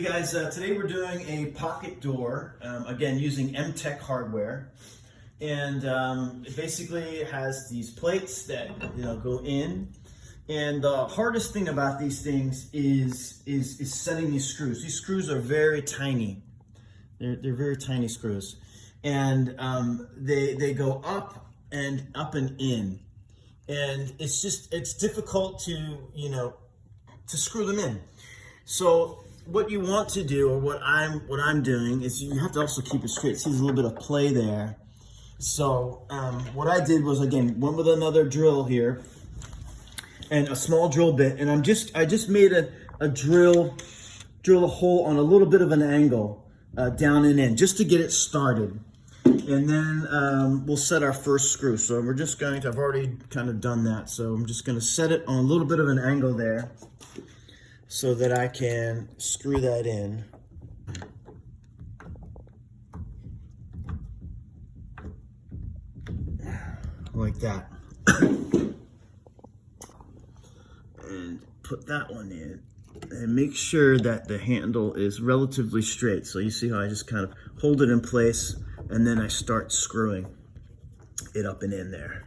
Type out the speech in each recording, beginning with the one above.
Hey guys, today we're doing a pocket door, again using Emtek hardware, and it basically has these plates that go in. And the hardest thing about these things is setting these screws. These screws are very tiny. They're very tiny screws, and they go up and in, and it's difficult to screw them in. So what you want to do, or what I'm doing, is you have to also keep it straight. See, there's a little bit of play there. So what I did was, again, went with another drill here and a small drill bit, and I just made a drill a hole on a little bit of an angle down and in, just to get it started. And then we'll set our first screw. So we're just going to, I've already kind of done that, so I'm just going to set it on a little bit of an angle there, so that I can screw that in. Like that. And put that one in. And make sure that the handle is relatively straight. So you see how I just kind of hold it in place, and then I start screwing it up and in there.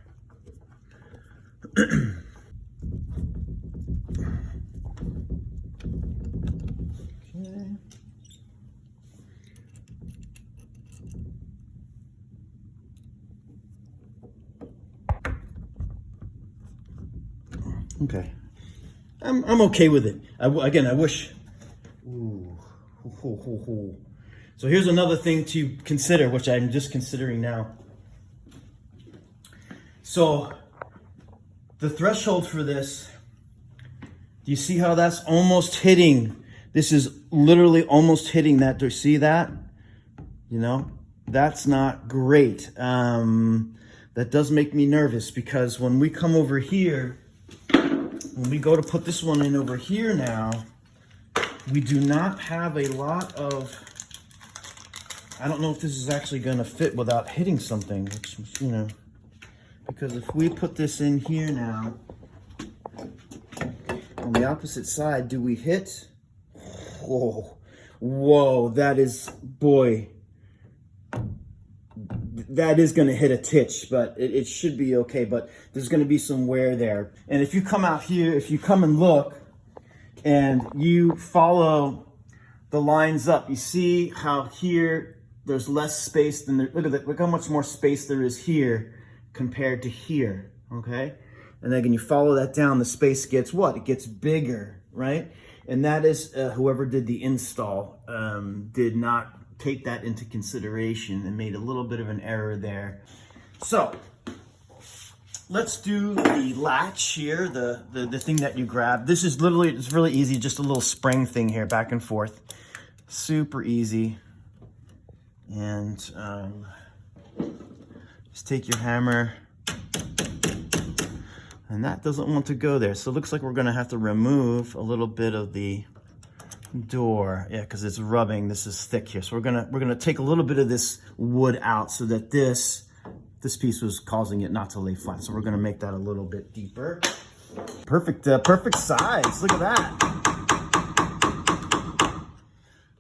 Okay, I'm okay with it. Again, I wish. Ooh. So here's another thing to consider, which I'm just considering now. So the threshold for this, do you see how that's almost hitting? This is literally almost hitting that. Do you see that? That's not great. That does make me nervous, because when we come over here, when we go to put this one in over here now, we do not have a lot of, I don't know if this is actually going to fit without hitting something, which, because if we put this in here now, on the opposite side, do we hit? Whoa, that is, boy, that is going to hit a titch, but it should be okay. But there's going to be some wear there. And if you come out here, if you come and look and you follow the lines up, you see how here there's less space than there. Look at that. Look how much more space there is here compared to here. Okay. And then again, you follow that down, the space gets what? It gets bigger, right? And that is whoever did the install did not take that into consideration and made a little bit of an error there. So let's do the latch here, the thing that you grab. This is literally, it's really easy, just a little spring thing here, back and forth. Super easy. And just take your hammer, and that doesn't want to go there. So it looks like we're gonna have to remove a little bit of the door, yeah, because it's rubbing. This is thick here, so we're gonna take a little bit of this wood out, so that this piece was causing it not to lay flat. So we're gonna make that a little bit deeper. Perfect, perfect size. Look at that.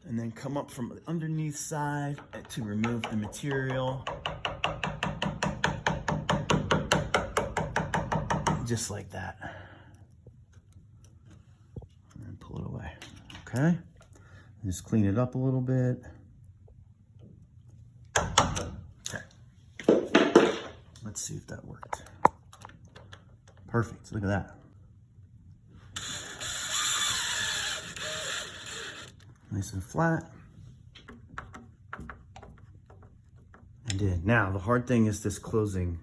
And then come up from the underneath side to remove the material, just like that, and pull it away. Okay, just clean it up a little bit. Okay, let's see if that worked. Perfect, look at that. Nice and flat. I did. Now, the hard thing is this closing.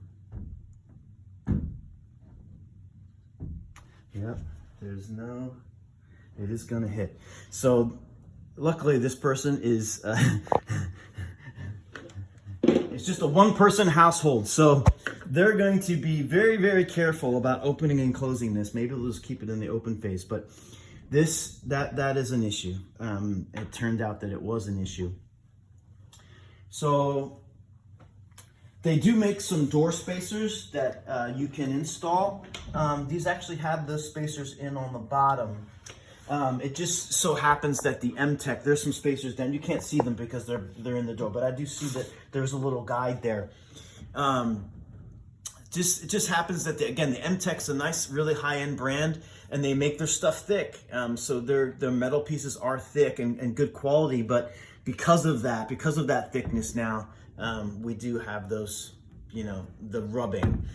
Yep, there's no, it is gonna hit. So luckily this person is, it's just a one-person household. So they're going to be very, very careful about opening and closing this. Maybe they'll just keep it in the open phase, but that is an issue. It turned out that it was an issue. So they do make some door spacers that you can install. These actually have the spacers in on the bottom. It just so happens that the Emtek, there's some spacers down. You can't see them because they're in the door, but I do see that there's a little guide there. It just happens that the Emtek's a nice, really high-end brand, and they make their stuff thick. So their metal pieces are thick and good quality, but because of that thickness now, we do have those, the rubbing.